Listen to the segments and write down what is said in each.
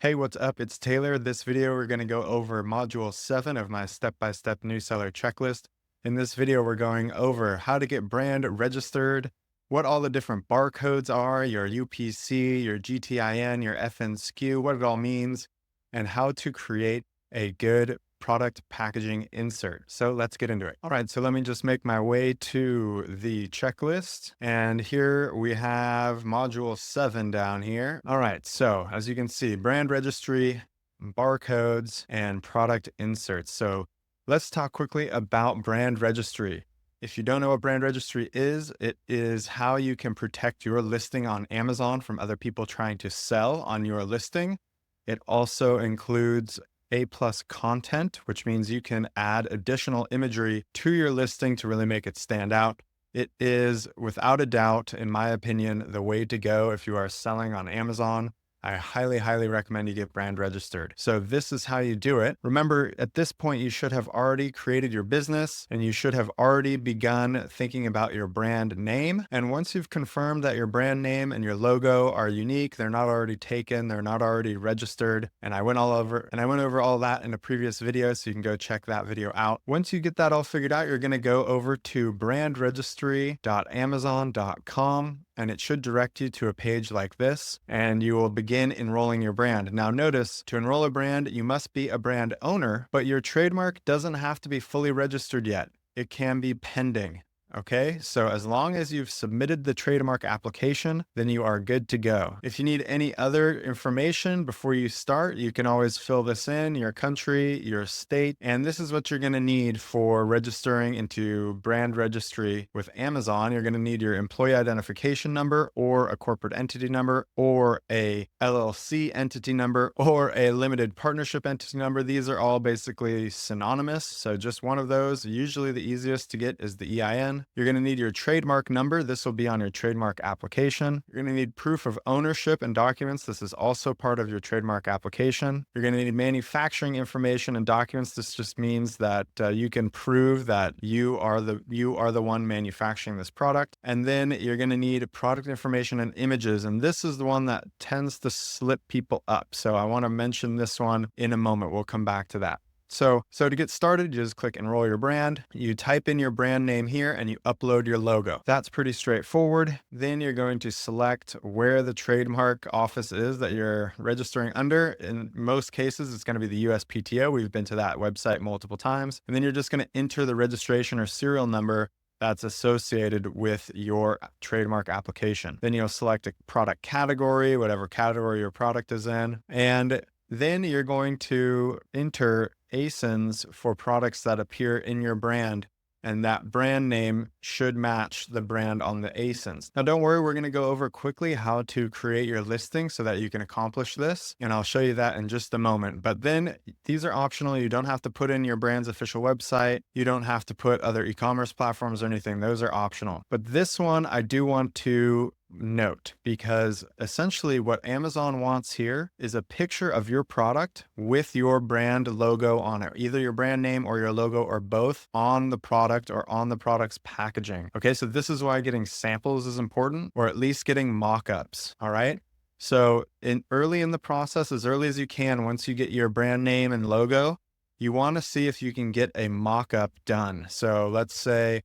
Hey, what's up? It's Taylor. This video, we're going to go over module 7 of my step-by-step new seller checklist. In this video, we're going over how to get brand registered, what all the different barcodes are, your UPC, your GTIN, your FNSKU, what it all means, and how to create a good product packaging insert. So let's get into it. All right, so let me just make my way to the checklist. And here we have module 7 down here. All right, so as you can see, brand registry, barcodes, and product inserts. So let's talk quickly about brand registry. If you don't know what brand registry is, it is how you can protect your listing on Amazon from other people trying to sell on your listing. It also includes A+ content, which means you can add additional imagery to your listing to really make it stand out. It is, without a doubt, in my opinion, the way to go if you are selling on Amazon. I highly, highly recommend you get brand registered. So this is how you do it. Remember, at this point, you should have already created your business and you should have already begun thinking about your brand name. And once you've confirmed that your brand name and your logo are unique, they're not already taken, they're not already registered. And I went over all that in a previous video, so you can go check that video out. Once you get that all figured out, you're going to go over to brandregistry.amazon.com. And it should direct you to a page like this, and you will begin enrolling your brand. Now notice, to enroll a brand, you must be a brand owner, but your trademark doesn't have to be fully registered yet. It can be pending. Okay, so as long as you've submitted the trademark application, then you are good to go. If you need any other information before you start, you can always fill this in, your country, your state, and this is what you're going to need for registering into brand registry with Amazon. You're going to need your employee identification number or a corporate entity number or a LLC entity number or a limited partnership entity number. These are all basically synonymous, so just one of those. Usually the easiest to get is the EIN. You're going to need your trademark number. This will be on your trademark application. You're going to need proof of ownership and documents. This is also part of your trademark application. You're going to need manufacturing information and documents. This just means that you can prove that you are the one manufacturing this product. And then you're going to need product information and images. And this is the one that tends to slip people up. So I want to mention this one in a moment. We'll come back to that. So to get started, you just click enroll your brand. You type in your brand name here and you upload your logo. That's pretty straightforward. Then you're going to select where the trademark office is that you're registering under. In most cases, it's going to be the USPTO. We've been to that website multiple times. And then you're just going to enter the registration or serial number that's associated with your trademark application. Then you'll select a product category, whatever category your product is in. And then you're going to enter ASINs for products that appear in your brand, and that brand name should match the brand on the ASINs. Now, don't worry, we're going to go over quickly how to create your listing so that you can accomplish this, and I'll show you that in just a moment. But then these are optional. You don't have to put in your brand's official website. You don't have to put other e-commerce platforms or anything. Those are optional. But this one I do want to note, because essentially what Amazon wants here is a picture of your product with your brand logo on it, either your brand name or your logo or both on the product or on the product's packaging. Okay, so this is why getting samples is important, or at least getting mock-ups. All right. So early in the process, as early as you can, once you get your brand name and logo, you want to see if you can get a mock-up done. So let's say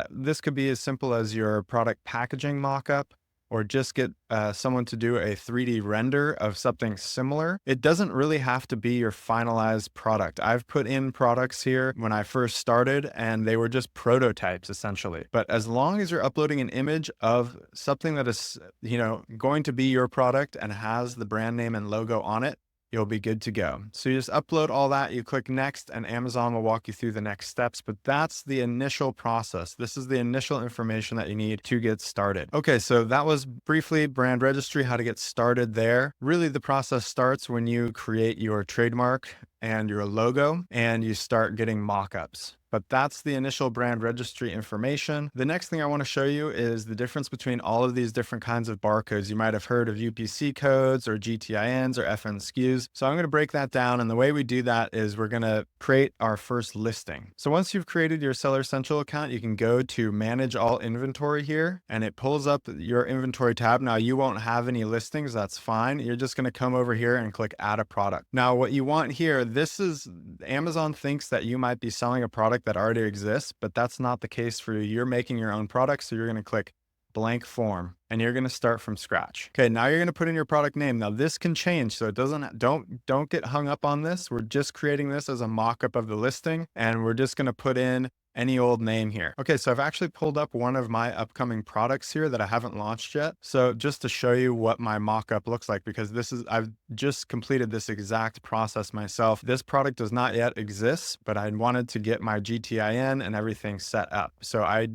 this could be as simple as your product packaging mock-up, or just get someone to do a 3D render of something similar. It doesn't really have to be your finalized product. I've put in products here when I first started and they were just prototypes essentially. But as long as you're uploading an image of something that is, going to be your product and has the brand name and logo on it, you'll be good to go. So you just upload all that, you click next, and Amazon will walk you through the next steps. But that's the initial process. This is the initial information that you need to get started. Okay, so that was briefly brand registry, how to get started there. Really, the process starts when you create your trademark and your logo, and you start getting mockups. But that's the initial brand registry information. The next thing I want to show you is the difference between all of these different kinds of barcodes. You might have heard of UPC codes or GTINs or FNSKUs. So I'm going to break that down. And the way we do that is we're going to create our first listing. So once you've created your Seller Central account, you can go to Manage All Inventory here, and it pulls up your inventory tab. Now you won't have any listings. That's fine. You're just going to come over here and click Add a Product. Now what you want here, this is Amazon thinks that you might be selling a product that already exists, but that's not the case for you. You're making your own product. So you're going to click blank form and you're going to start from scratch. Okay. Now you're going to put in your product name. Now this can change. So it doesn't, don't get hung up on this. We're just creating this as a mock-up of the listing, and we're just going to put in any old name here. Okay, so I've actually pulled up one of my upcoming products here that I haven't launched yet. So just to show you what my mock-up looks like, because I've just completed this exact process myself. This product does not yet exist, but I wanted to get my GTIN and everything set up. So I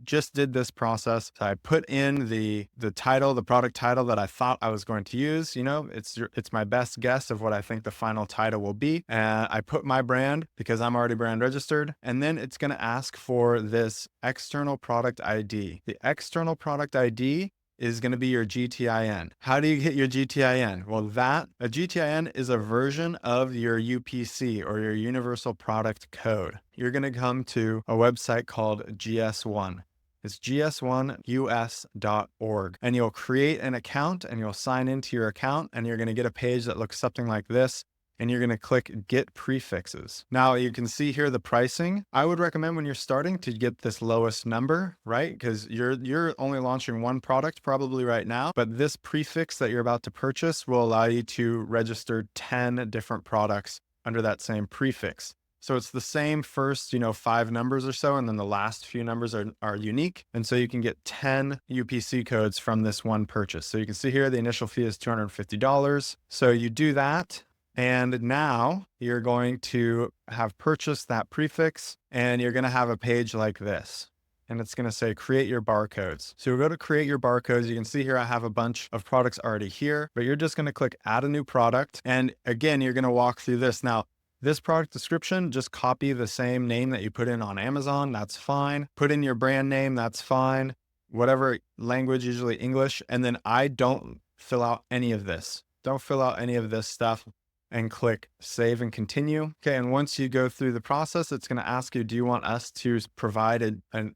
just did this process. So I put in the title, the product title that I thought I was going to use. You know, it's my best guess of what I think the final title will be. And I put my brand because I'm already brand registered. And then it's going to ask for this external product ID. The external product ID is going to be your GTIN. How do you get your GTIN? Well, a GTIN is a version of your UPC or your Universal Product Code. You're going to come to a website called GS1. It's gs1us.org, and you'll create an account and you'll sign into your account, and you're going to get a page that looks something like this. And you're going to click Get Prefixes. Now you can see here the pricing. I would recommend when you're starting to get this lowest number, right? Because you're only launching one product probably right now, but this prefix that you're about to purchase will allow you to register 10 different products under that same prefix. So it's the same first, 5 numbers or so, and then the last few numbers are unique. And so you can get 10 UPC codes from this one purchase. So you can see here the initial fee is $250. So you do that. And now you're going to have purchased that prefix, and you're going to have a page like this. And it's going to say create your barcodes. So you'll go to create your barcodes. You can see here I have a bunch of products already here, but you're just going to click add a new product. And again, you're going to walk through this. Now, this product description, just copy the same name that you put in on Amazon. That's fine. Put in your brand name. That's fine. Whatever language, usually English. And then I don't fill out any of this. Don't fill out any of this stuff. And click save and continue. Okay, and once you go through the process, it's going to ask you, do you want us to provide a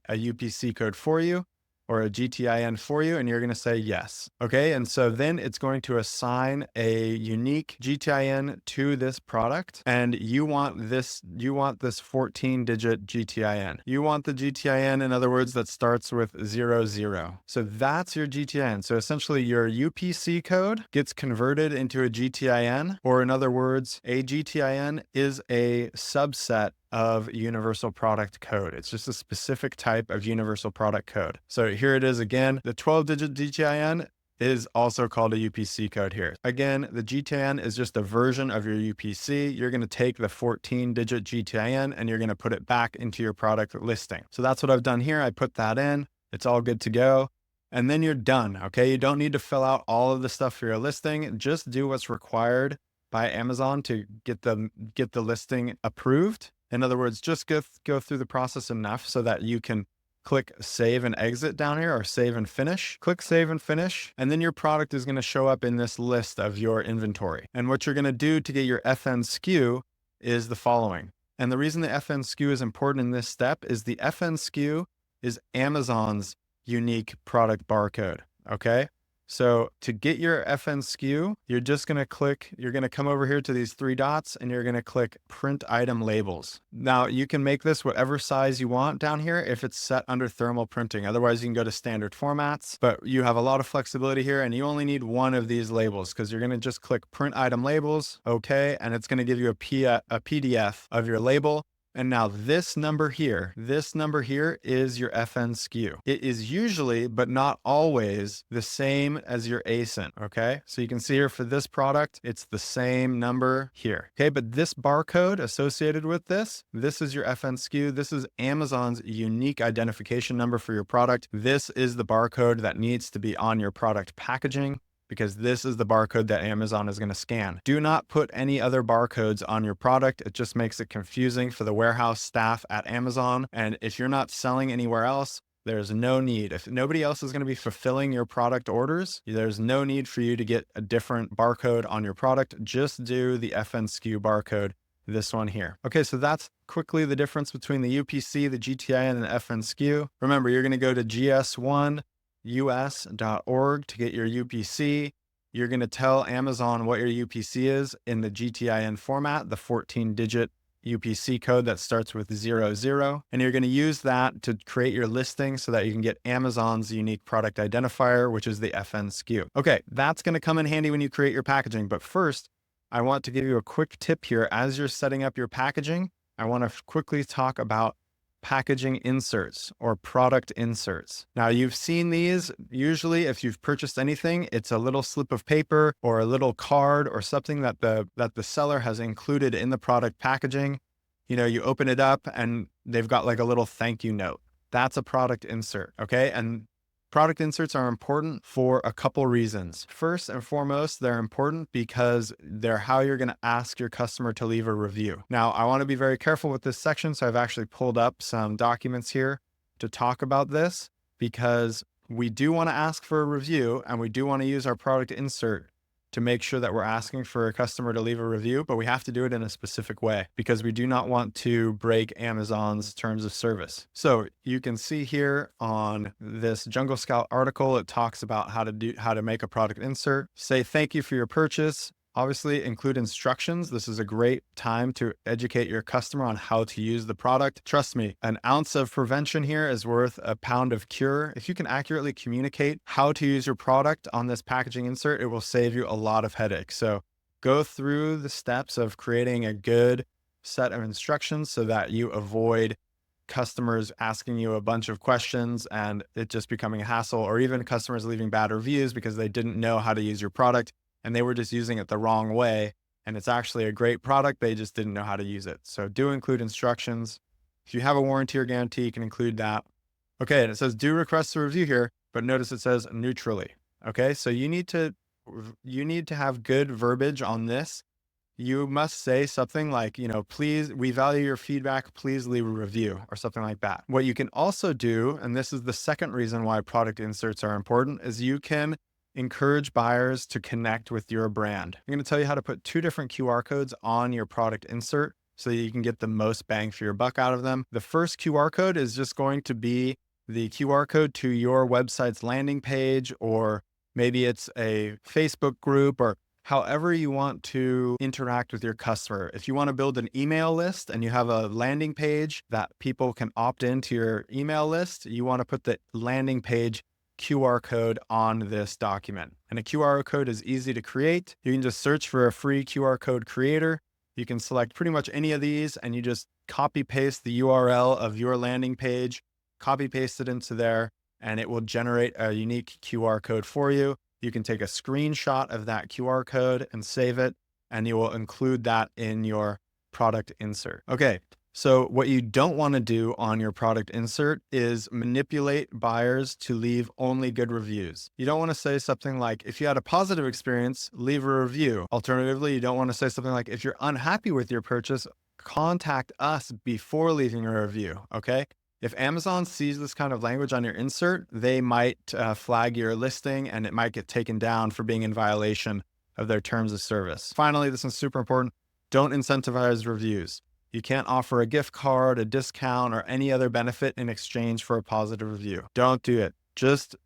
UPC code for you or a GTIN for you? And you're going to say yes. Okay, and so then it's going to assign a unique GTIN to this product, and you want this 14-digit GTIN. You want the GTIN, in other words, that starts with 00. So that's your GTIN. So essentially your UPC code gets converted into a GTIN, or in other words, a GTIN is a subset of universal product code. It's just a specific type of universal product code. So here it is again. The 12-digit GTIN is also called a UPC code here. Again, the GTIN is just a version of your UPC. You're going to take the 14-digit GTIN and you're going to put it back into your product listing. So that's what I've done here. I put that in. It's all good to go. And then you're done. Okay. You don't need to fill out all of the stuff for your listing. Just do what's required by Amazon to get the listing approved. In other words, just go through the process enough so that you can click save and exit down here, or save and finish. Click save and finish, and then your product is going to show up in this list of your inventory. And what you're going to do to get your FNSKU is the following. And the reason the FNSKU is important in this step is the FNSKU is Amazon's unique product barcode. Okay. So to get your FNSKU, you're going to come over here to these 3 dots and you're going to click print item labels. Now you can make this whatever size you want down here if it's set under thermal printing. Otherwise you can go to standard formats, but you have a lot of flexibility here and you only need one of these labels because you're going to just click print item labels. Okay. And it's going to give you a PDF of your label. And now this number here is your FNSKU. It is usually, but not always, the same as your ASIN, okay? So you can see here for this product, it's the same number here, okay? But this barcode associated with this is your FNSKU. This is Amazon's unique identification number for your product. This is the barcode that needs to be on your product packaging. because this is the barcode that Amazon is going to scan. Do not put any other barcodes on your product. It just makes it confusing for the warehouse staff at Amazon. And if you're not selling anywhere else, there's no need. If nobody else is going to be fulfilling your product orders, there's no need for you to get a different barcode on your product. Just do the FNSKU barcode, this one here. Okay, so that's quickly the difference between the UPC, the GTIN, and the FNSKU. Remember, you're going to go to gs1us.org to get your UPC. You're going to tell Amazon what your UPC is in the GTIN format, the 14-digit UPC code that starts with 00. And you're going to use that to create your listing so that you can get Amazon's unique product identifier, which is the FNSKU. Okay, that's going to come in handy when you create your packaging. But first, I want to give you a quick tip here. As you're setting up your packaging, I want to quickly talk about packaging inserts or product inserts. Now, you've seen these. Usually, if you've purchased anything, it's a little slip of paper or a little card or something that the seller has included in the product packaging. You open it up and they've got like a little thank you note. That's a product insert, okay? And product inserts are important for a couple reasons. First and foremost, they're important because they're how you're going to ask your customer to leave a review. Now, I want to be very careful with this section, so I've actually pulled up some documents here to talk about this, because we do want to ask for a review and we do want to use our product insert to make sure that we're asking for a customer to leave a review, but we have to do it in a specific way because we do not want to break Amazon's terms of service. So you can see here on this Jungle Scout article, it talks about how to make a product insert. Say thank you for your purchase. Obviously, include instructions. This is a great time to educate your customer on how to use the product. Trust me, an ounce of prevention here is worth a pound of cure. If you can accurately communicate how to use your product on this packaging insert, it will save you a lot of headaches. So go through the steps of creating a good set of instructions so that you avoid customers asking you a bunch of questions and it just becoming a hassle, or even customers leaving bad reviews because they didn't know how to use your product and they were just using it the wrong way. And it's actually a great product. They just didn't know how to use it. So do include instructions. If you have a warranty or guarantee, you can include that. Okay. And it says, do request a review here, but notice it says neutrally. Okay. So you need to have good verbiage on this. You must say something like, please, we value your feedback. Please leave a review or something like that. What you can also do, and this is the second reason why product inserts are important, is you can encourage buyers to connect with your brand. I'm going to tell you how to put 2 different QR codes on your product insert so that you can get the most bang for your buck out of them. The first QR code is just going to be the QR code to your website's landing page, or maybe it's a Facebook group, or however you want to interact with your customer. If you want to build an email list and you have a landing page that people can opt into your email list, you want to put the landing page QR code on this document. And a QR code is easy to create. You can just search for a free QR code creator. You can select pretty much any of these and you just copy paste the URL of your landing page, copy paste it into there, and it will generate a unique QR code for you. You can take a screenshot of that QR code and save it, and you will include that in your product insert. Okay. So what you don't want to do on your product insert is manipulate buyers to leave only good reviews. You don't want to say something like, if you had a positive experience, leave a review. Alternatively, you don't want to say something like, if you're unhappy with your purchase, contact us before leaving a review, okay? If Amazon sees this kind of language on your insert, they might flag your listing and it might get taken down for being in violation of their terms of service. Finally, this is super important. Don't incentivize reviews. You can't offer a gift card, a discount, or any other benefit in exchange for a positive review. Don't do it. Just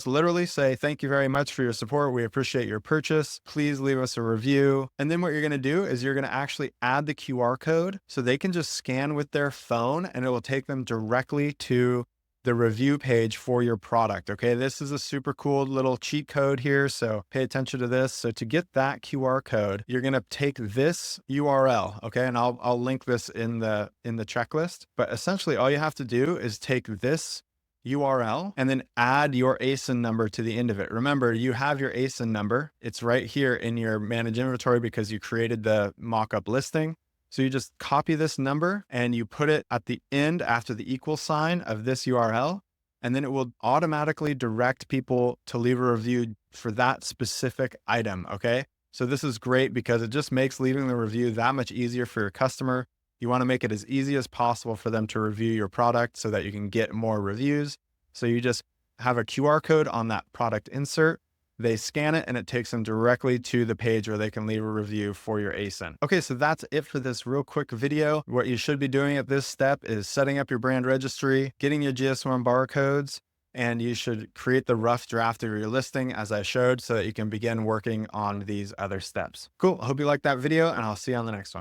literally say, thank you very much for your support. We appreciate your purchase. Please leave us a review. And then what you're going to do is you're going to actually add the QR code so they can just scan with their phone and it will take them directly to the review page for your product. Okay. This is a super cool little cheat code here. So pay attention to this. So to get that QR code, you're going to take this URL. Okay. And I'll link this in the checklist, but essentially all you have to do is take this URL and then add your ASIN number to the end of it. Remember, you have your ASIN number. It's right here in your manage inventory because you created the mock-up listing. So you just copy this number and you put it at the end after the equal sign of this URL. and then it will automatically direct people to leave a review for that specific item. Okay. So this is great because it just makes leaving the review that much easier for your customer. You want to make it as easy as possible for them to review your product so that you can get more reviews. So you just have a QR code on that product insert. They scan it and it takes them directly to the page where they can leave a review for your ASIN. Okay, so that's it for this real quick video. What you should be doing at this step is setting up your brand registry, getting your GS1 barcodes, and you should create the rough draft of your listing as I showed so that you can begin working on these other steps. Cool, I hope you liked that video and I'll see you on the next one.